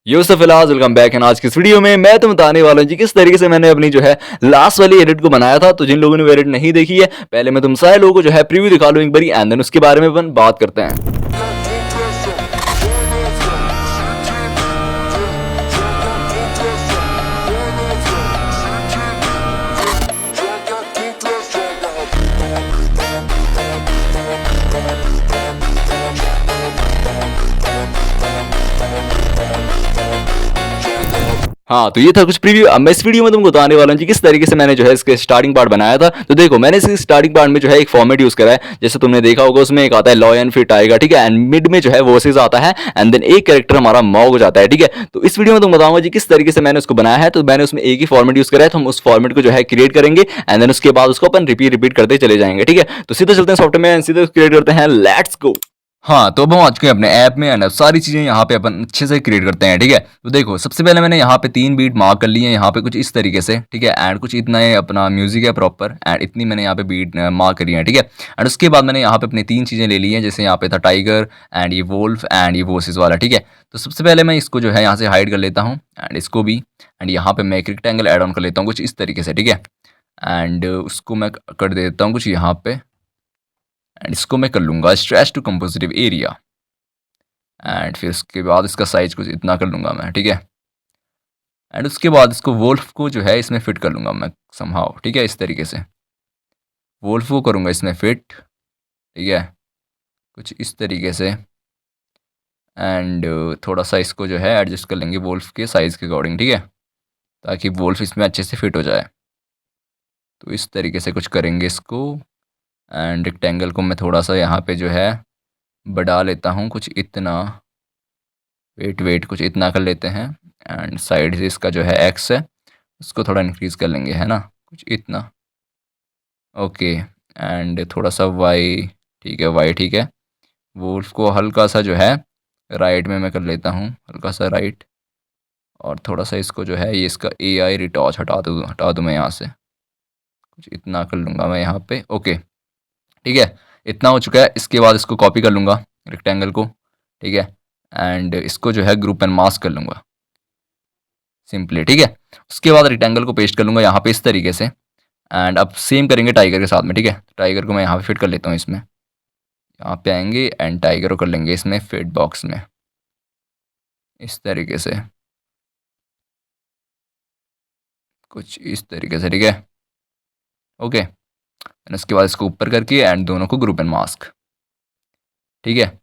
यो सब फिलहाल welcome back and आज की इस वीडियो में मैं तो बताने वाला हूँ जी किस तरीके से मैंने अपनी जो है लास्ट वाली एडिट को बनाया था। तो जिन लोगों ने वो एडिट नहीं देखी है, पहले मैं तुम सारे लोगों को जो है प्रीव्यू दिखा लूँ एक बारी एंड देन उसके बारे में अपन बात करते हैं। हाँ, तो ये था कुछ प्रीव्यू। अब मैं इस वीडियो में तुमको बताने वाला हूँ कि किस तरीके से मैंने जो है इसके स्टार्टिंग पार्ट बनाया था। तो देखो, मैंने इसके स्टार्टिंग पार्ट में जो है एक फॉर्मेट यूज करा है, जैसे तुमने देखा होगा उसमें एक आता है लॉयन फिर टाइगर, ठीक है, एंड मिड में जो है वॉइसेस आता है एंड देन एक कैरेक्टर हमारा मॉग हो जाता है, ठीक है। तो इस वीडियो में तुम बताऊंगा जी किस तरीके से मैंने उसको बनाया है। तो मैंने उसमें एक ही फॉर्मेट यूज करा है, तो हम उस फॉर्मेट को जो है क्रिएट करेंगे एंड देन उसके बाद उसको अपन रिपीट करते चले जाएंगे, ठीक है। तो सीधे चलते हैं सॉफ्टवेयर में, सीधे क्रिएट करते हैं, लेट्स गो। हाँ, तो अब हम आ चुके हैं अपने ऐप में एंड अब सारी चीज़ें यहाँ पे अपन अच्छे से क्रिएट करते हैं, ठीक है। तो देखो, सबसे पहले मैंने यहाँ पे 3 बीट मार्क कर लिए हैं, यहाँ पे कुछ इस तरीके से, ठीक है, एंड कुछ इतना है अपना म्यूजिक है प्रॉपर एंड इतनी मैंने यहाँ पे बीट मार्क करी है, ठीक है। एंड उसके बाद मैंने यहाँ पे अपनी 3 चीज़ें ले ली हैं, जैसे यहाँ पे था टाइगर एंड ये वोल्फ एंड ये वोसिस वाला, ठीक है। तो सबसे पहले मैं इसको जो है यहाँ से हाइड कर लेता हूँ एंड इसको भी, एंड यहाँ पे मैं एक रेक्टेंगल ऐड ऑन कर लेता हूँ कुछ इस तरीके से, ठीक है। एंड उसको मैं कर देता हूँ कुछ यहाँ पे एंड इसको मैं कर लूँगा स्ट्रेच टू कंपोजिटिव एरिया एंड फिर उसके बाद इसका साइज कुछ इतना कर लूँगा मैं, ठीक है। एंड उसके बाद इसको वोल्फ को जो है इसमें फिट कर लूँगा मैं समहाउ, ठीक है, इस तरीके से वोल्फ को करूँगा इसमें फिट, ठीक है, कुछ इस तरीके से। एंड थोड़ा सा इसको जो है एडजस्ट कर लेंगे वोल्फ के साइज़ के अकॉर्डिंग, ठीक है, ताकि वोल्फ इसमें अच्छे से फिट हो जाए। तो इस तरीके से कुछ करेंगे इसको एंड रेक्टेंगल को मैं थोड़ा सा यहाँ पे जो है बढ़ा लेता हूँ कुछ इतना, वेट कुछ इतना कर लेते हैं एंड साइड से इसका जो है एक्स है उसको थोड़ा इंक्रीज़ कर लेंगे, है ना, कुछ इतना, ओके। एंड थोड़ा सा वाई, ठीक है, वाई ठीक है। वुल्फ को हल्का सा जो है राइट में मैं कर लेता हूँ, हल्का सा राइट, और थोड़ा सा इसको जो है ये इसका AI रिटॉच हटा दूँ मैं यहाँ से, कुछ इतना कर लूँगा मैं यहाँ पे, ओके, ठीक है। इतना हो चुका है। इसके बाद इसको कॉपी कर लूँगा रेक्टेंगल को, ठीक है, एंड इसको जो है ग्रुप एंड मास्क कर लूँगा सिंपली, ठीक है। उसके बाद रेक्टेंगल को पेस्ट कर लूँगा यहाँ पे इस तरीके से एंड अब सेम करेंगे टाइगर के साथ में, ठीक है। टाइगर को मैं यहाँ पे फिट कर लेता हूँ इसमें, यहाँ पे आएंगे एंड टाइगर को कर लेंगे इसमें फिट बॉक्स में इस तरीके से, कुछ इस तरीके से, ठीक है, ओके। एंड उसके बाद इसको ऊपर करके एंड दोनों को ग्रुप एंड मास्क, ठीक है।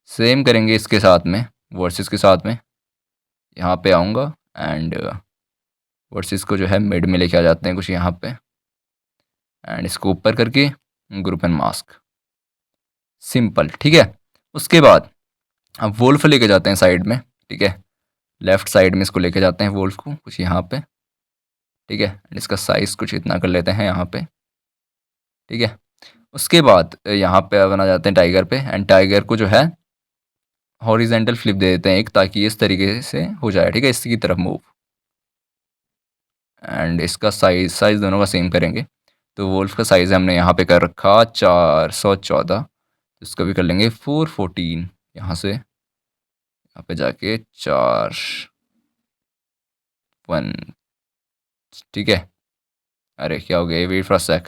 सेम करेंगे इसके साथ में वर्सेस के साथ में, यहाँ पे आऊँगा एंड वर्सेस को जो है मिड में लेके आ जाते हैं कुछ यहाँ पे एंड इसको ऊपर करके ग्रुप एंड मास्क, सिंपल, ठीक है। उसके बाद अब वोल्फ लेके जाते हैं साइड में, ठीक है, लेफ्ट साइड में इसको लेके जाते हैं वोल्फ को कुछ यहाँ पे, ठीक है, एंड इसका साइज़ कुछ इतना कर लेते हैं यहाँ पे, ठीक है। उसके बाद यहाँ पे बना जाते हैं टाइगर पे एंड टाइगर को जो है हॉरिजेंटल फ्लिप दे देते हैं एक, ताकि इस तरीके से हो जाए, ठीक है, इसकी तरफ मूव एंड इसका साइज़ दोनों का सेम करेंगे। तो वोल्फ का साइज़ हमने यहाँ पे कर रखा 414, तो इसको भी कर लेंगे 414, यहाँ से यहाँ पे जाके 4 1, ठीक है। अरे क्या हो गया, वेट फॉर अ सेक,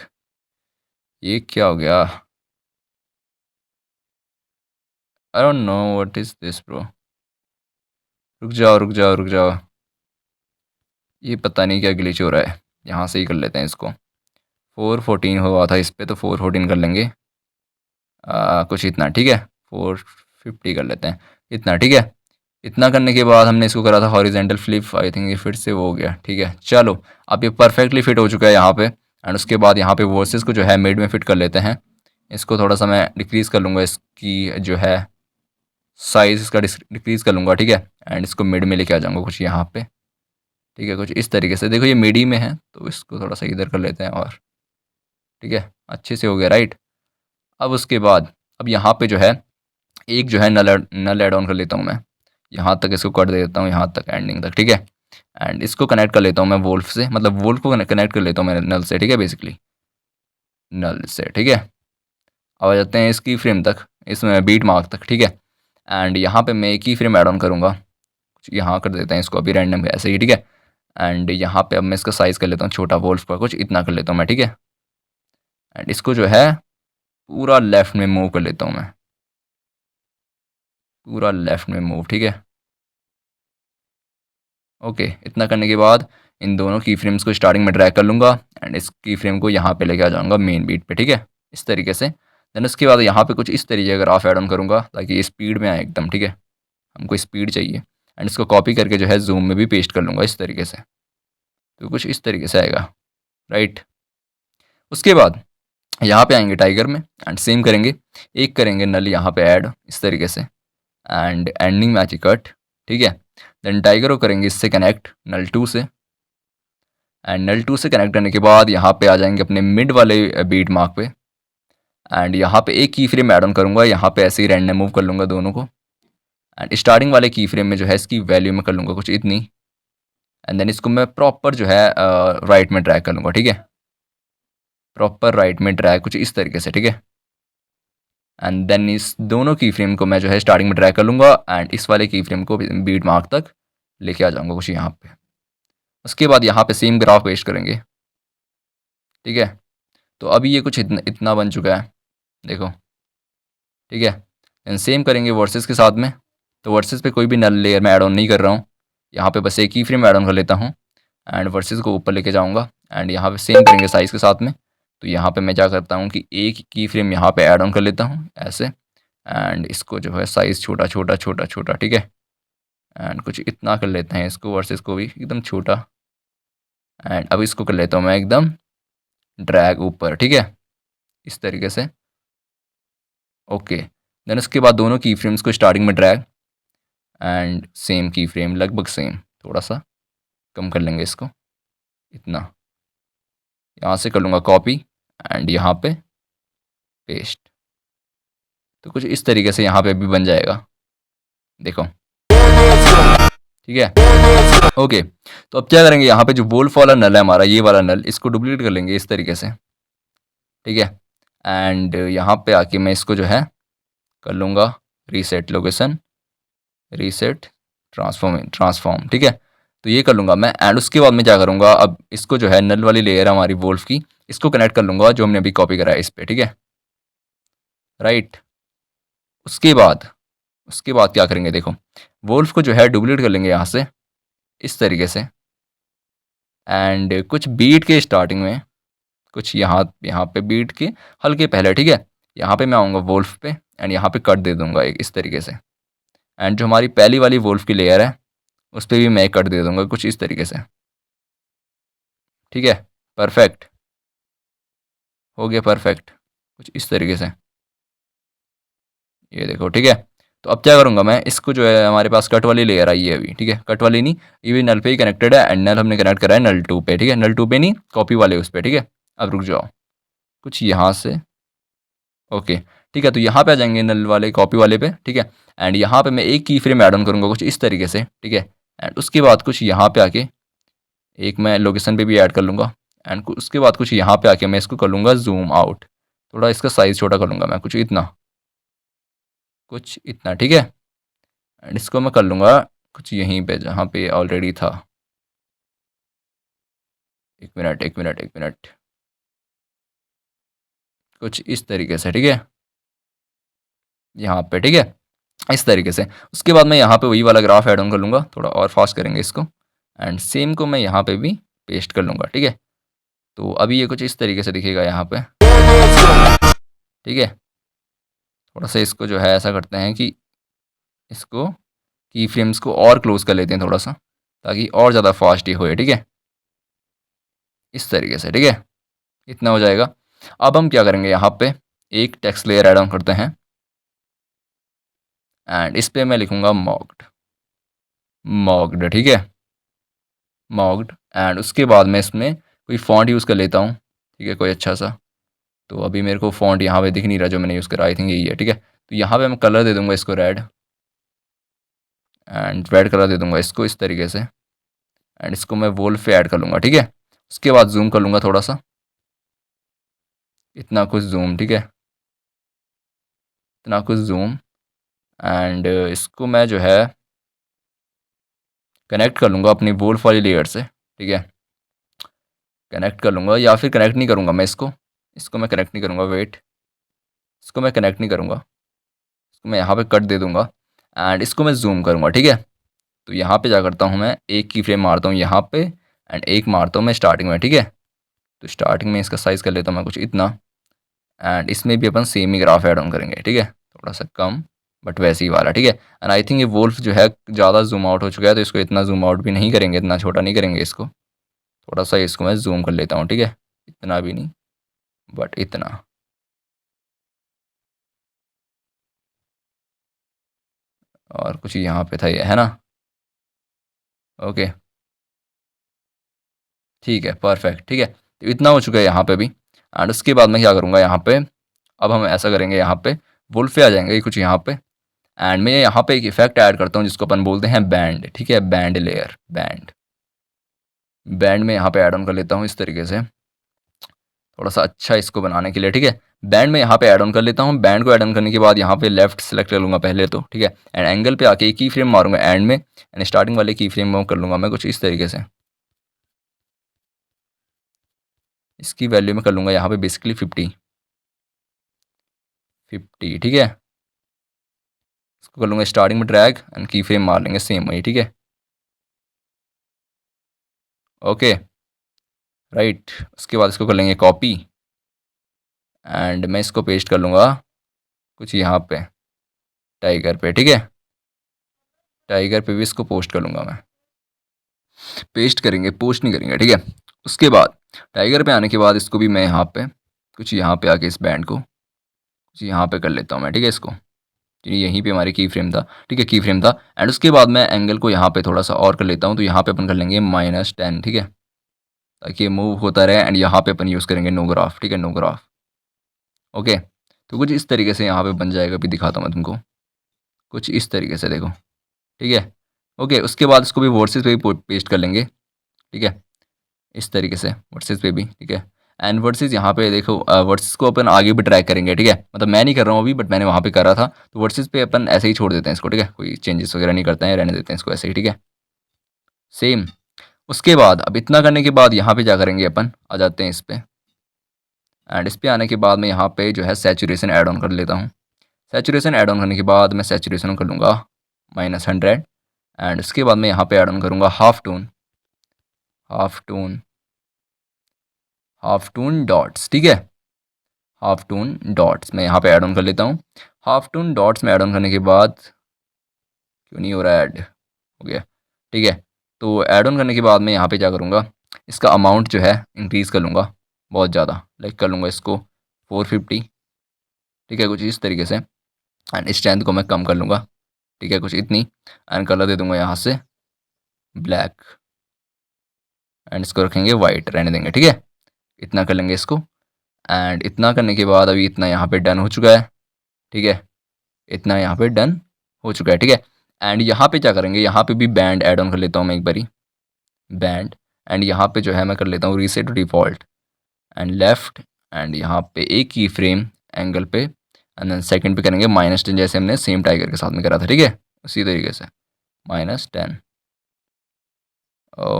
ये क्या हो गया, I don't know what is this bro, रुक जाओ, ये पता नहीं क्या ग्लिच हो रहा है। यहाँ से ही कर लेते हैं इसको, 414 हुआ था इस पे, तो 414 कर लेंगे कुछ इतना, ठीक है, 450 कर लेते हैं इतना, ठीक है। इतना करने के बाद हमने इसको करा था हॉरिजेंटल फ्लिप, आई थिंक ये फिट से वो हो गया, ठीक है। चलो, अब ये परफेक्टली फिट हो चुका है यहाँ पे एंड उसके बाद यहाँ पे वर्सेस को जो है मिड में फिट कर लेते हैं। इसको थोड़ा सा मैं डिक्रीज़ कर लूँगा, इसकी जो है साइज़ इसका डिक्रीज़ कर लूँगा, ठीक है, एंड इसको मिड में लेके आ जाऊँगा कुछ यहाँ पे, ठीक है, कुछ इस तरीके से। देखो ये मिड ही में है, तो इसको थोड़ा सा इधर कर लेते हैं और, ठीक है, अच्छे से हो गया, राइट। अब उसके बाद अब यहाँ पे जो है एक जो है नल ऐड ऑन कर लेता हूँ मैं, यहाँ तक इसको कर देता हूँ, यहाँ तक एंडिंग तक, ठीक है। एंड इसको कनेक्ट कर लेता हूँ मैं वोल्फ से, मतलब वोल्फ को कनेक्ट कर लेता हूँ मैं नल से, ठीक है, बेसिकली नल से, ठीक है। अब आ जाते हैं इसकी फ्रेम तक, इसमें बीट मार्क तक, ठीक है। एंड यहाँ पे मैं एक ही फ्रेम ऐड ऑन करूँगा कुछ यहाँ कर देते हैं इसको अभी रैंडम ऐसे ही, ठीक है। एंड यहाँ पे अब मैं इसका साइज़ कर लेता हूँ छोटा, वोल्फ का कुछ इतना कर लेता हूँ मैं, ठीक है। एंड इसको जो है पूरा लेफ्ट में मूव कर लेता हूँ मैं, पूरा लेफ्ट में मूव, ठीक है। ओके, इतना करने के बाद इन दोनों की फ्रेम्स को स्टार्टिंग में ड्रैग कर लूँगा एंड इस की फ्रेम को यहाँ पे लेके आ जाऊँगा मेन बीट पे, ठीक है, इस तरीके से। देन उसके बाद यहाँ पे कुछ इस तरीके का ग्राफ ऐड ऑन करूँगा ताकि ये स्पीड में आए एकदम, ठीक है। हमको स्पीड चाहिए एंड इसको कॉपी करके जो है जूम में भी पेस्ट कर लूँगा इस तरीके से, तो कुछ इस तरीके से आएगा, राइट। उसके बाद यहाँ पे आएंगे टाइगर में एंड सेम करेंगे, एक करेंगे नल यहाँ पे ऐड इस तरीके से एंड एंडिंग मैच कट, ठीक है। देन टाइगर को करेंगे इससे कनेक्ट नल 2 से एंड नल 2 से कनेक्ट करने के बाद यहाँ पे आ जाएंगे अपने मिड वाले बीट मार्क पे एंड यहाँ पे एक की फ्रेम ऐड ऑन करूँगा, यहाँ पे ऐसे ही रैंडम मूव कर लूँगा दोनों को एंड स्टार्टिंग वाले की फ्रेम में जो है इसकी वैल्यू में कर लूँगा कुछ इतनी एंड देन इसको मैं प्रॉपर जो है राइट में ड्रैग कर लूँगा, ठीक है, प्रॉपर राइट में ड्रैग कुछ इस तरीके से, ठीक है। एंड देन इस दोनों की फ्रेम को मैं जो है स्टार्टिंग में ड्रैग कर लूँगा एंड इस वाले की फ्रेम को बीट मार्क तक लेके आ जाऊँगा कुछ यहाँ पे। उसके बाद यहाँ पे सेम ग्राफ पेस्ट करेंगे, ठीक है। तो अभी ये कुछ इतना इतना बन चुका है, देखो, ठीक है। एंड सेम करेंगे वर्सेस के साथ में, तो वर्सेस पे कोई भी नल लेयर में ऐड ऑन नहीं कर रहा हूँ, यहाँ पे बस एक ही फ्रेम ऐड ऑन कर लेता हूँ एंड वर्सेस को ऊपर लेके जाऊँगा एंड यहाँ पे सेम करेंगे साइज़ के साथ में। तो यहाँ पे मैं क्या करता हूँ कि एक की फ्रेम यहाँ पे ऐड ऑन कर लेता हूँ ऐसे एंड इसको जो है साइज़ छोटा छोटा छोटा छोटा, ठीक है। एंड कुछ इतना कर लेते हैं इसको, वर्सेस को भी एकदम छोटा एंड अब इसको कर लेता हूँ मैं एकदम ड्रैग ऊपर, ठीक है, इस तरीके से। ओके, देन उसके बाद दोनों की फ्रेम्स को स्टार्टिंग में ड्रैग एंड सेम की फ्रेम लगभग सेम, थोड़ा सा कम कर लेंगे इसको, इतना, यहाँ से कर लूँगा कॉपी एंड यहाँ पे पेस्ट, तो कुछ इस तरीके से यहाँ पे भी बन जाएगा, देखो, ठीक है। ओके, तो अब क्या करेंगे, यहाँ पे जो वोल्फ वाला नल है हमारा, ये वाला नल, इसको डुप्लीकेट कर लेंगे इस तरीके से, ठीक है। एंड यहाँ पे आके मैं इसको जो है कर लूँगा रीसेट लोकेशन, रीसेट ट्रांसफॉर्म, ठीक है। तो ये कर लूँगा मैं एंड उसके बाद मैं क्या करूँगा, अब इसको जो है नल वाली लेयर है हमारी वोल्फ की, इसको कनेक्ट कर लूँगा जो हमने अभी कॉपी करा है इस पे, ठीक है, राइट। उसके बाद क्या करेंगे, देखो, वोल्फ को जो है डुप्लीकेट कर लेंगे यहाँ से इस तरीके से एंड कुछ बीट के स्टार्टिंग में, कुछ यहाँ यहाँ पे बीट के हल्के पहले, ठीक है, यहाँ पे मैं आऊँगा वोल्फ पे एंड यहाँ पे कट दे दूँगा एक इस तरीके से एंड जो हमारी पहली वाली वोल्फ की लेयर है उस पर भी मैं कट दे दूँगा कुछ इस तरीके से, ठीक है, परफेक्ट हो गया, परफेक्ट कुछ इस तरीके से, ये देखो, ठीक है। तो अब क्या करूँगा मैं, इसको जो है हमारे पास कट वाली लेयर आई है अभी, ठीक है, कट वाली नहीं, ये भी नल पे ही कनेक्टेड है एंड नल हमने कनेक्ट करा है नल 2 पे, ठीक है, नल 2 पे नहीं, कॉपी वाले उस पे, ठीक है। अब रुक जाओ, कुछ यहाँ से, ओके, ठीक है, तो यहाँ पे आ जाएंगे नल वाले कॉपी वाले पे, ठीक है। एंड यहाँ पे मैं एक की फ्रेम ऐड ऑन करूँगा कुछ इस तरीके से, ठीक है। एंड उसके बाद कुछ यहाँ पे आके एक मैं लोकेशन पे भी ऐड कर लूँगा एंड उसके बाद कुछ यहाँ पे आके मैं इसको कर लूँगा जूम आउट, थोड़ा इसका साइज़ छोटा कर लूँगा मैं कुछ इतना, ठीक है। एंड इसको मैं कर लूँगा कुछ यहीं पे जहाँ पे ऑलरेडी था, एक मिनट एक मिनट एक मिनट, कुछ इस तरीके से, ठीक है, यहाँ पे, ठीक है, इस तरीके से। उसके बाद मैं यहाँ पे वही वाला ग्राफ ऐड ऑन कर लूँगा, थोड़ा और फास्ट करेंगे इसको एंड सेम को मैं यहाँ पे भी पेस्ट कर लूँगा, ठीक है। तो अभी ये कुछ इस तरीके से दिखेगा यहाँ पे, ठीक है। थोड़ा सा इसको जो है ऐसा करते हैं कि इसको की फ्रेम्स को और क्लोज कर लेते हैं थोड़ा सा, ताकि और ज़्यादा फास्ट ये होए, ठीक है, इस तरीके से, ठीक है, इतना हो जाएगा। अब हम क्या करेंगे, यहाँ पे एक टेक्स्ट लेयर ऐड ऑन करते हैं एंड इस पे मैं लिखूँगा मॉक्ड, ठीक है, मॉक्ड एंड उसके बाद मैं इसमें कोई फ़ॉन्ट यूज़ कर लेता हूँ, ठीक है, कोई अच्छा सा। तो अभी मेरे को फ़ॉन्ट यहाँ पे दिख नहीं रहा जो मैंने यूज़ करा, आई थिंक यही है, ठीक है। तो यहाँ पे मैं कलर दे दूँगा इसको रेड एंड रेड कलर दे दूँगा इसको इस तरीके से एंड इसको मैं वोल्फ पे ऐड कर लूँगा, ठीक है। उसके बाद जूम कर लूँगा थोड़ा सा, इतना कुछ जूम, ठीक है, इतना कुछ जूम एंड इसको मैं जो है कनेक्ट कर लूँगा अपनी वुल्फ वाली लेयर से, ठीक है। कनेक्ट कर लूँगा या फिर कनेक्ट नहीं करूँगा मैं इसको मैं कनेक्ट नहीं करूँगा, वेट, इसको मैं कनेक्ट नहीं करूँगा, इसको मैं यहाँ पे कट दे दूँगा एंड इसको मैं ज़ूम करूँगा, ठीक है। तो यहाँ पे क्या करता हूँ मैं, एक की फ्रेम मारता हूँ यहाँ पे एंड एक मारता हूँ मैं स्टार्टिंग में, ठीक है। तो स्टार्टिंग में इसका साइज़ कर लेता हूँ मैं कुछ इतना एंड इसमें भी अपन सेम ही ग्राफ ऐड ऑन करेंगे, ठीक है। थोड़ा सा कम बट वैसे ही वाला, ठीक है। एंड आई थिंक ये वुल्फ जो है ज़्यादा जूम आउट हो चुका है, तो इसको इतना जूम आउट भी नहीं करेंगे, इतना छोटा नहीं करेंगे इसको, थोड़ा सा इसको मैं जूम कर लेता हूँ, ठीक है। इतना भी नहीं बट इतना, और कुछ यहाँ पे था ये, है ना। ओके, ठीक है, परफेक्ट, ठीक है। तो इतना हो चुका है यहाँ पे भी एंड उसके बाद मैं क्या करूँगा यहाँ पे, अब हम ऐसा करेंगे यहाँ पे वुल्फ पे आ जाएंगे कुछ यहाँ पे एंड मैं यहाँ पे एक इफेक्ट ऐड करता हूँ जिसको अपन बोलते हैं बैंड, ठीक है। बैंड लेयर, बैंड में यहाँ पे ऐड ऑन कर लेता हूँ इस तरीके से, थोड़ा सा अच्छा इसको बनाने के लिए, ठीक है। बैंड में यहाँ पे ऐड ऑन कर लेता हूँ, बैंड को ऐड ऑन करने के बाद यहाँ पे लेफ्ट सेलेक्ट कर लूँगा पहले तो, ठीक है। एंड एंगल पे आके की फ्रेम मारूंगा एंड में एंड स्टार्टिंग वाले की फ्रेम में कर लूँगा मैं कुछ इस तरीके से, इसकी वैल्यू में कर लूँगा यहाँ पे बेसिकली 50, ठीक है। इसको कर लूँगा स्टार्टिंग में ड्रैग एंड की फ्रेम मार लेंगे सेम वही, ठीक है। ओके, राइट, उसके बाद इसको कर लेंगे कॉपी एंड मैं इसको पेस्ट कर लूँगा कुछ यहाँ पे टाइगर पे, ठीक है। टाइगर पे भी इसको पोस्ट कर लूँगा मैं, पेस्ट करेंगे, पोस्ट नहीं करेंगे, ठीक है। उसके बाद टाइगर पे आने के बाद इसको भी मैं यहाँ पे कुछ यहाँ पे आके इस बैंड को कुछ यहाँ पे कर लेता हूँ मैं, ठीक है। इसको यहीं पे हमारी की फ्रेम था, ठीक है, की फ्रेम था एंड उसके बाद मैं एंगल को यहाँ पे थोड़ा सा और कर लेता हूँ, तो यहाँ पे अपन कर लेंगे -10, ठीक है, ताकि ये मूव होता रहे एंड यहाँ पे अपन यूज़ करेंगे नो ग्राफ, ठीक है, नो ग्राफ। ओके, तो कुछ इस तरीके से यहाँ पे बन जाएगा, अभी दिखाता हूँ मैं तुमको कुछ इस तरीके से, देखो, ठीक है। ओके, उसके बाद इसको भी वर्सेस पे भी पेस्ट कर लेंगे, ठीक है, इस तरीके से वर्सेस पे भी, ठीक है। एंड वर्सेस यहाँ पे देखो, वर्सेस को अपन आगे भी ट्रैक करेंगे, ठीक है। मतलब मैं नहीं कर रहा हूँ अभी बट मैंने वहाँ पे करा था, तो वर्सेस पे अपन ऐसे ही छोड़ देते हैं इसको, ठीक है, कोई चेंजेस वगैरह नहीं करते हैं, रहने देते हैं इसको ऐसे ही, ठीक है, सेम। उसके बाद अब इतना करने के बाद यहाँ पे क्या करेंगे, अपन आ जाते हैं इस पे एंड इस पे आने के बाद मैं यहाँ पे जो है सैचुरेशन ऐड ऑन कर लेता हूँ। सैचुरेशन ऐड ऑन करने के बाद मैं सैचुरेशन कर लूँगा -100 एंड उसके बाद मैं यहाँ पे ऐड ऑन करूँगा हाफ टून डॉट्स, ठीक है। हाफ टून डॉट्स मैं यहाँ पे ऐड ऑन कर लेता हूँ। हाफ टून डॉट्स में ऐड ऑन करने के बाद क्यों नहीं हो रहा है ऐड, हो गया, ठीक है। तो ऐड ऑन करने के बाद मैं यहाँ पे क्या करूँगा, इसका अमाउंट जो है इंक्रीज़ कर लूँगा बहुत ज़्यादा, लाइक कर लूँगा इसको 450, ठीक है, कुछ इस तरीके से एंड स्ट्रेंथ को मैं कम कर लूँगा, ठीक है, कुछ इतनी एंड कलर दे दूँगा यहाँ से ब्लैक एंड इसको रखेंगे वाइट, रहने देंगे, ठीक है। इतना कर लेंगे इसको एंड इतना करने के बाद अभी इतना यहाँ पे डन हो चुका है, ठीक है, इतना यहाँ पे डन हो चुका है, ठीक है। एंड यहाँ पे क्या करेंगे, यहाँ पे भी बैंड ऐड ऑन कर लेता हूँ मैं एक बारी, बैंड एंड यहाँ पे जो है मैं कर लेता हूँ reset default and left and यहाँ पे एक ही फ्रेम एंगल पे एंड देन सेकंड पे करेंगे -10, जैसे हमने सेम टाइगर के साथ में करा था, ठीक है, उसी तरीके से -10।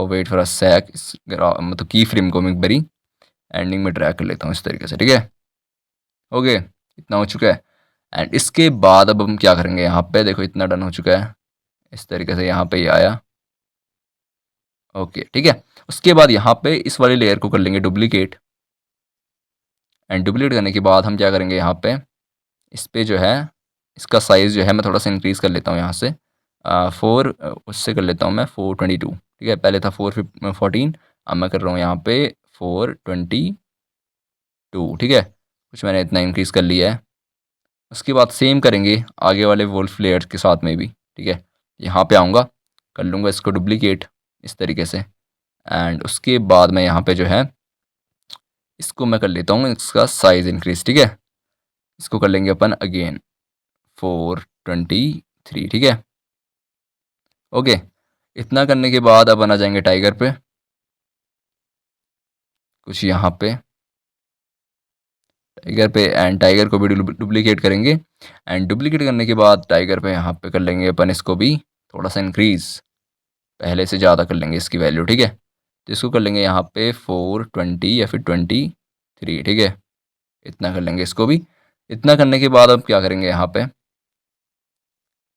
वेट फॉर अ सेक, मतलब की फ्रेम को मैं एक बारी एंडिंग में ड्रैग कर लेता हूँ इस तरीके से, ठीक है। ओके, इतना हो चुका है एंड इसके बाद अब हम क्या करेंगे, यहाँ पे देखो इतना डन हो चुका है, इस तरीके से यहाँ पे ये आया, ओके, ठीक है। उसके बाद यहाँ पे इस वाली लेयर को कर लेंगे डुप्लीकेट एंड डुप्लीकेट करने के बाद हम क्या करेंगे, यहाँ पे इस पे जो है इसका साइज़ जो है मैं थोड़ा सा इंक्रीज़ कर लेता हूँ यहाँ से, 4 उससे कर लेता हूँ मैं 422, ठीक है। पहले था 414, अब मैं कर रहा हूँ यहाँ पे 422, ठीक है, कुछ मैंने इतना इंक्रीज़ कर लिया है। उसके बाद सेम करेंगे आगे वाले वुल्फ लेयर्स के साथ में भी, ठीक है। यहाँ पे आऊँगा, कर लूँगा इसको डुप्लीकेट इस तरीके से एंड उसके बाद मैं यहाँ पे जो है इसको मैं कर लेता हूँ इसका साइज़ इंक्रीज़, ठीक है। इसको कर लेंगे अपन अगेन 423, ठीक है। ओके, इतना करने के बाद अपन आ जाएंगे टाइगर पे, कुछ यहाँ पे टाइगर पे एंड टाइगर को भी डुप्लीकेट करेंगे एंड डुप्लीकेट करने के बाद टाइगर पे यहाँ पे कर लेंगे अपन इसको भी थोड़ा सा इंक्रीज़, पहले से ज़्यादा कर लेंगे इसकी वैल्यू, ठीक है। तो इसको कर लेंगे यहाँ पे 420 या फिर 23, ठीक है। इतना कर लेंगे इसको भी। इतना करने के बाद अब क्या करेंगे यहाँ पे,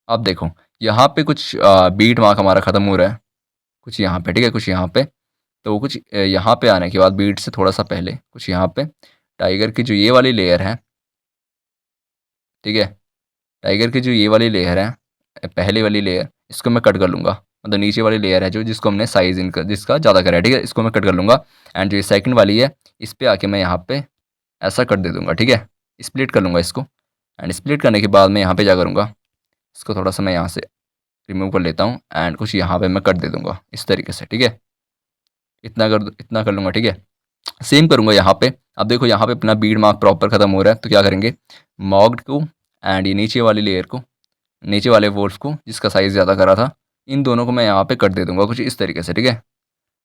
अब देखो यहाँ पे कुछ बीट मार्क हमारा ख़त्म हो रहा है, कुछ यहाँ पे, ठीक है, कुछ यहाँ पे। तो कुछ यहाँ पे आने के बाद बीट से थोड़ा सा पहले कुछ यहाँ पे टाइगर की जो ये वाली लेयर है, ठीक है, टाइगर की जो ये वाली लेयर है, पहले वाली लेयर, इसको मैं कट कर लूँगा। मतलब नीचे वाली लेयर है जो, जिसको हमने साइज़ इनका जिसका ज़्यादा करा है, ठीक है, इसको मैं कट कर लूँगा। एंड जो ये सेकंड वाली है, इस पे आके मैं यहाँ पे ऐसा कट दे दूँगा, ठीक है। स्प्लिट कर लूँगा इसको। एंड स्प्लिट करने के बाद मैं यहाँ पे क्या करूँगा, इसको थोड़ा सा मैं यहाँ से रिमूव कर लेता हूँ एंड कुछ यहाँ पे मैं कट दे दूँगा इस तरीके से, ठीक है। इतना कर लूँगा, ठीक है। सेम करूँगा यहाँ पे। अब देखो यहाँ पे अपना बीड मार्क प्रॉपर ख़त्म हो रहा है, तो क्या करेंगे, मॉग्ड को एंड ये नीचे वाली लेयर को, नीचे वाले वोल्फ को जिसका साइज़ ज़्यादा करा था, इन दोनों को मैं यहाँ पे कट दे दूँगा कुछ इस तरीके से, ठीक है।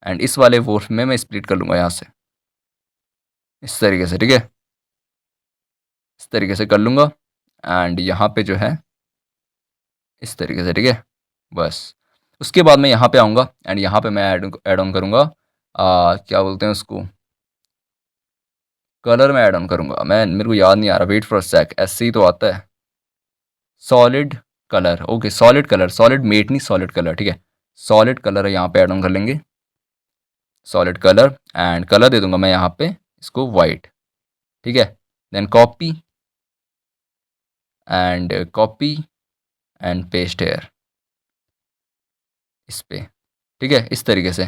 एंड इस वाले वोल्फ में मैं स्प्लिट कर लूँगा यहाँ से, इस तरीके से, ठीक है। इस तरीके से कर लूँगा एंड यहाँ पे जो है इस तरीके से, ठीक है। बस उसके बाद मैं यहाँ पे आऊँगा एंड यहाँ पे मैं ऐड ऑन करूँगा, क्या बोलते हैं उसको, कलर में ऐड ऑन करूँगा। मैं मेरे को याद नहीं आ रहा, वेट फॉर अ सेक, ऐसे ही तो आता है, solid colour, okay, solid colour, solid matte नहीं, सॉलिड कलर, ठीक है। सॉलिड कलर यहाँ पे ऐड ऑन कर लेंगे, सॉलिड कलर। एंड कलर दे दूंगा मैं यहाँ पे इसको वाइट, ठीक है। Then copy and paste here इस पे, ठीक है, इस तरीके से,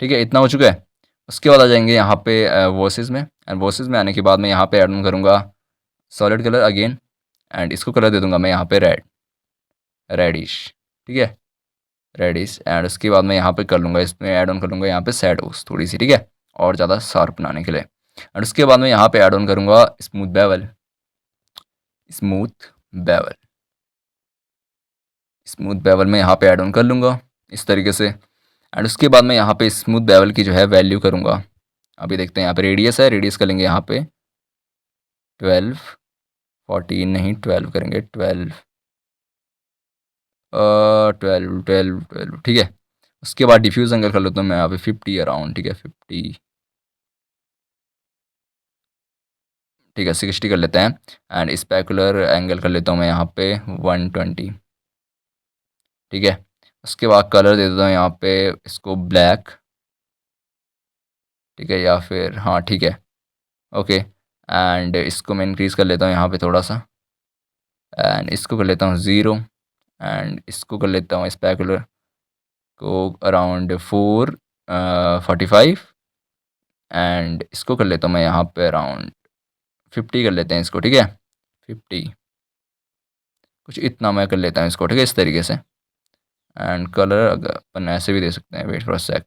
ठीक है। इतना हो चुका है। उसके बाद आ जाएंगे यहाँ पे वॉइसेस में, एंड वॉइसेस में आने के बाद मैं यहाँ पे ऐड ऑन करूँगा सॉलिड कलर अगेन, एंड इसको कलर दे दूंगा मैं यहाँ पे रेडिश, ठीक है, रेडिश। एंड उसके बाद मैं यहाँ पे कर लूँगा, इसमें ऐड ऑन कर लूँगा यहाँ पे शैडोज थोड़ी सी, ठीक है, और ज़्यादा शार्प बनाने के लिए। एंड उसके बाद मैं यहाँ पे ऐड ऑन करूँगा स्मूथ बेवल स्मूथ बेवल में यहाँ पे ऐड ऑन कर लूँगा इस तरीके से। एंड उसके बाद मैं यहाँ पे स्मूथ बेवल की जो है वैल्यू करूँगा, अभी देखते हैं। यहाँ पे रेडियस है, रेडियस कर लेंगे यहाँ पे 12, 14 नहीं 12 करेंगे, 12, ठीक है। उसके बाद डिफ्यूज़ एंगल कर लेता हूँ मैं यहाँ पे 50 अराउंड, ठीक है, 50, ठीक है, 60 कर लेते हैं। एंड स्पेकुलर एंगल कर लेता हूँ मैं यहाँ पे 120, ठीक है। उसके बाद कलर दे देता हूँ यहाँ पे इसको ब्लैक, ठीक है, या फिर हाँ ठीक है, ओके। एंड इसको मैं इंक्रीज़ कर लेता हूँ यहाँ पे थोड़ा सा, एंड इसको कर लेता हूँ 0, एंड इसको कर लेता हूँ स्पेकुलर को अराउंड 45, एंड इसको कर लेता हूँ मैं यहाँ पे अराउंड 50 कर लेते हैं इसको, ठीक है, 50, कुछ इतना मैं कर लेता हूँ इसको, ठीक है, इस तरीके से। एंड कलर अगर अपन ऐसे भी दे सकते हैं, wait for a sec,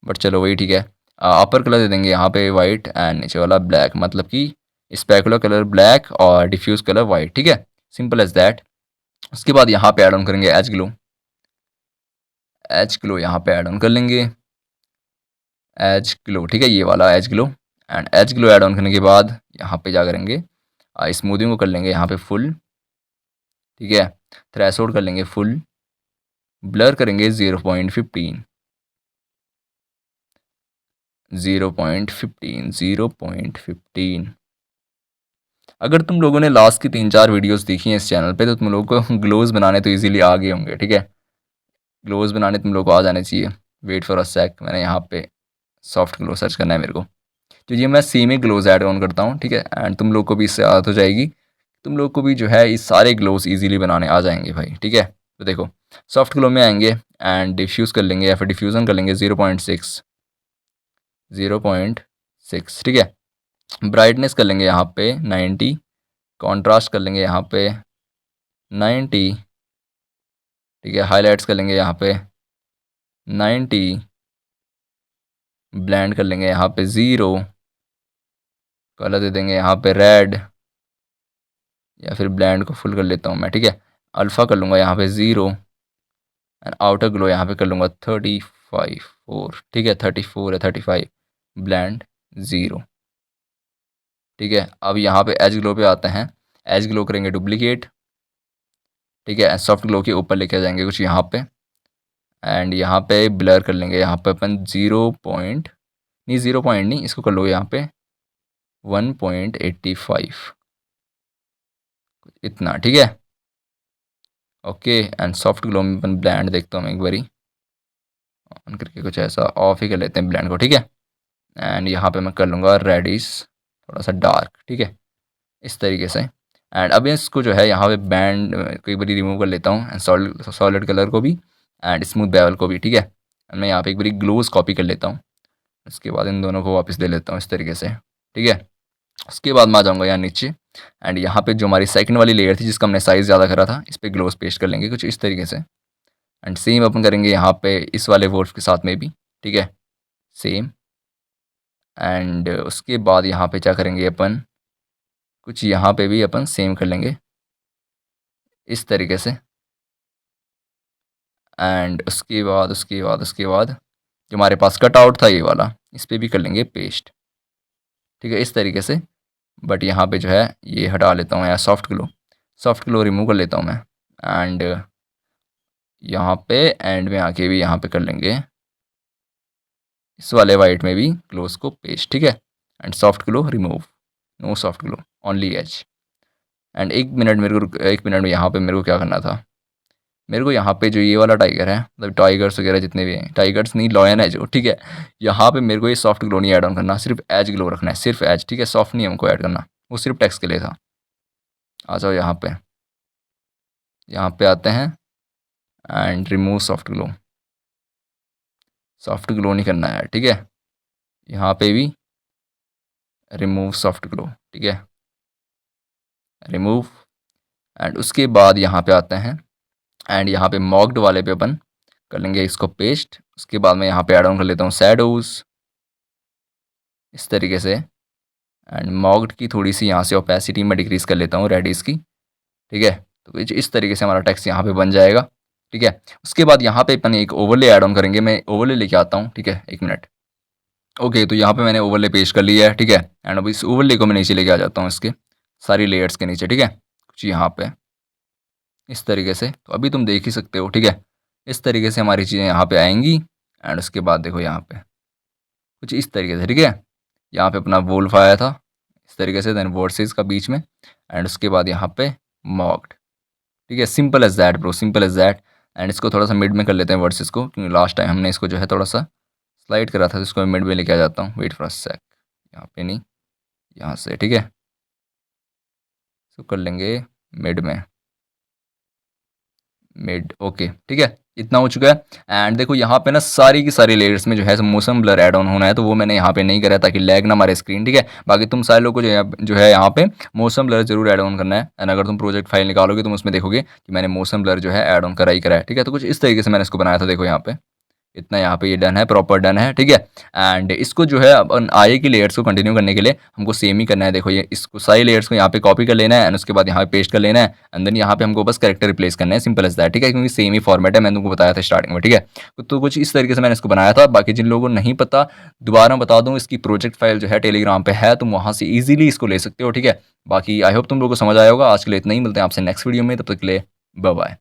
but चलो वही ठीक है। अपर कलर दे देंगे यहाँ पे वाइट एंड नीचे वाला ब्लैक, मतलब कि स्पेकुलर कलर ब्लैक और डिफ्यूज कलर वाइट, ठीक है, सिंपल एज दैट। उसके बाद यहाँ पे ऐड ऑन करेंगे एज ग्लो यहाँ पे ऐड ऑन कर लेंगे, एज ग्लो, ठीक है, ये वाला edge glow. And edge glow add on करने के बाद यहाँ पे क्या करेंगे, स्मूदिंग को कर लेंगे यहाँ पे फुल, ठीक है, थ्रेशोल्ड कर लेंगे फुल, ब्लर करेंगे 0.15, 0.15। अगर तुम लोगों ने लास्ट की 3-4 वीडियोस देखी हैं इस चैनल पे, तो तुम लोगों को ग्लोव्स बनाने तो इजीली आ गए होंगे, ठीक है, ग्लोव्स बनाने तुम लोगों को आ जाने चाहिए। वेट फॉर अ सेक, मैंने यहाँ पे सॉफ्ट ग्लो सर्च करना है मेरे को, तो ये मैं सेम ग्लोव्स ऐड ऑन करता हूँ, ठीक है। एंड तुम लोग को भी इससे आदत हो जाएगी, तुम लोग को भी जो है इस सारे ग्लोव्स इजीली बनाने आ जाएंगे भाई, ठीक है। तो देखो सॉफ्ट ग्लो में आएंगे एंड डिफ्यूज़ कर लेंगे या फिर डिफ्यूज़न कर लेंगे 0.6, ठीक है। ब्राइटनेस कर लेंगे यहाँ पे 90, कॉन्ट्रास्ट कर लेंगे यहाँ पे 90, ठीक है, हाईलाइट्स कर लेंगे यहाँ पे 90, ब्लेंड कर लेंगे यहाँ पे 0, कलर दे देंगे यहाँ पे रेड, या फिर ब्लेंड को फुल कर लेता हूँ मैं, ठीक है, अल्फ़ा कर लूँगा यहाँ पे 0, एंड आउटर ग्लो यहाँ पे कर लूँगा 35, ठीक है, 34 या 35, ब्लेंड 0, ठीक है। अब यहाँ पे एज ग्लो पे आते हैं, एज ग्लो करेंगे डुप्लीकेट, ठीक है। सॉफ्ट ग्लो के ऊपर लेके आ जाएंगे कुछ यहाँ पे, एंड यहाँ पे ब्लर कर लेंगे। यहाँ पे अपन 0 पॉइंट नहीं, 0 पॉइंट नहीं, इसको कर लो यहाँ पे 1.85 इतना, ठीक है। ओके, एंड सॉफ्ट ग्लो में अपन ब्लैंड देखता हूँ मैं एक बारी ऑन करके, कुछ ऐसा ऑफ ही कर लेते हैं ब्लैंड को, ठीक है। एंड यहाँ पे मैं कर लूँगा रेडिश थोड़ा सा डार्क, ठीक है, इस तरीके से। एंड अब इसको जो है यहाँ पे बैंड कई बारी रिमूव कर लेता हूँ, एंड सॉलिड कलर को भी एंड स्मूथ बेवल को भी, ठीक है। एंड मैं यहाँ पे एक बारी ग्लोज कॉपी कर लेता हूँ, उसके बाद इन दोनों को वापस ले लेता हूँ इस तरीके से, ठीक है। उसके बाद मैं आ जाऊँगा यहाँ नीचे, एंड यहाँ पे जो हमारी सेकंड वाली लेयर थी जिसका हमने साइज़ ज़्यादा करा था, इस पर ग्लोज पेस्ट कर लेंगे कुछ इस तरीके से। एंड सेम अपन करेंगे यहाँ पे इस वाले वोल्फ के साथ में भी, ठीक है, सेम। एंड उसके बाद यहाँ पे क्या करेंगे अपन, कुछ यहाँ पे भी अपन सेम कर लेंगे इस तरीके से। एंड उसके बाद जो हमारे पास कट आउट था ये वाला, इस पर भी कर लेंगे पेस्ट, ठीक है, इस तरीके से। बट यहाँ पे जो है ये हटा लेता हूँ, या सॉफ्ट ग्लो रिमूव कर लेता हूँ मैं। एंड यहाँ पे एंड में आके भी यहाँ पे कर लेंगे इस वाले वाइट में भी ग्लोस को पेस्ट, ठीक है। And soft glow remove, no soft glow, only edge. And एक मिनट में यहाँ पे मेरे को क्या करना था, मेरे को यहाँ पे जो ये वाला टाइगर है, मतलब टाइगर्स वगैरह जितने भी हैं, टाइगर्स नहीं लॉयन है जो, ठीक है, यहाँ पे मेरे को ये सॉफ्ट ग्लो नहीं ऐड ऑन करना, सिर्फ एज ग्लो रखना है, सिर्फ एज, ठीक है, सॉफ्ट नहीं हमको ऐड करना, वो सिर्फ टेक्स्ट के लिए था। आ जाओ यहाँ पे आते हैं एंड रिमूव सॉफ्ट ग्लो नहीं करना है, ठीक है। यहाँ पे भी रिमूव सॉफ्ट ग्लो, ठीक है, रिमूव। एंड उसके बाद यहाँ पे आते हैं एंड यहाँ पे मॉक्ड वाले पे अपन कर लेंगे इसको पेस्ट। उसके बाद मैं यहाँ पे ऐड ऑन कर लेता हूँ शैडोज इस तरीके से। एंड मॉक्ड की थोड़ी सी यहाँ से ओपेसिटी में डिक्रीज़ कर लेता हूँ रेडिस की, ठीक है। तो कुछ इस तरीके से हमारा टेक्स्ट यहाँ पे बन जाएगा, ठीक है। उसके बाद यहाँ पे अपन एक ओवरले ऐड ऑन करेंगे, मैं ओवरले लेके आता हूँ, ठीक है, एक मिनट। ओके, तो यहाँ पे मैंने ओवरले पेस्ट कर लिया है, ठीक है। एंड अब इस ओवरले को मैं नीचे लेके आ जाता हूँ इसके सारी लेयर्स के नीचे, ठीक है, कुछ यहाँ पे इस तरीके से। तो अभी तुम देख ही सकते हो, ठीक है, इस तरीके से हमारी चीज़ें यहाँ पे आएंगी। एंड उसके बाद देखो यहाँ पे कुछ इस तरीके से, ठीक है। यहाँ पे अपना वोल्फ आया था इस तरीके से, देन वर्सेस का बीच में, एंड उसके बाद यहाँ पे मॉक्ड, ठीक है। Simple as that bro, simple as that. And इसको थोड़ा सा मिड में कर लेते हैं वर्सेस को, क्योंकि लास्ट टाइम हमने इसको जो है थोड़ा सा स्लाइड करा था, तो इसको मैं मिड में लेके आ जाता हूँ। वेट फॉर अ सेक, यहाँ पे नहीं, यहाँ से, ठीक है, इसको कर लेंगे मिड में, मिड, ओके, ठीक है, इतना हो चुका है। एंड देखो यहाँ पे ना सारी की सारी लेयर्स में जो है मोशन ब्लर ऐड ऑन होना है, तो वो मैंने यहाँ पे नहीं करा ताकि लैग ना मारे स्क्रीन, ठीक है। बाकी तुम सारे लोग को जो है यहाँ पे मोशन ब्लर जरूर ऐड ऑन करना है। एंड अगर तुम प्रोजेक्ट फाइल निकालोगे तुम उसमें देखोगे कि मैंने मोशन ब्लर जो है ऐड ऑन करा ही करा है, ठीक है। तो कुछ इस तरीके से मैंने इसको बनाया था, देखो यहाँ पे इतना, यहाँ पे ये डन है, प्रॉपर डन है, ठीक है। एंड इसको जो है अपन आगे की लेयर्स को कंटिन्यू करने के लिए हमको सेम ही करना है। देखो ये इसको सारी लेयर्स को यहाँ पे कॉपी कर लेना है, एंड उसके बाद यहाँ पे पेस्ट कर लेना है, एंड देन यहाँ पे हमको बस कैरेक्टर रिप्लेस करना है, सिंपल एज दैट, ठीक है, क्योंकि सेम ही फॉर्मेट है, मैंने तुमको बताया था स्टार्टिंग में, ठीक है। तो कुछ इस तरीके से मैंने इसको बनाया था। बाकी जिन लोगों को नहीं पता, दोबारा बता दूँ, इसकी प्रोजेक्ट फाइल जो है टेलीग्राम पे है, तुम वहाँ से ईजिली इसको ले सकते हो, ठीक है। बाकी आई होप तुम लोगों को समझ आया होगा। आज के लिए इतना ही, मिलते हैं आपसे नेक्स्ट वीडियो में, तब तक के लिए बाय बाय।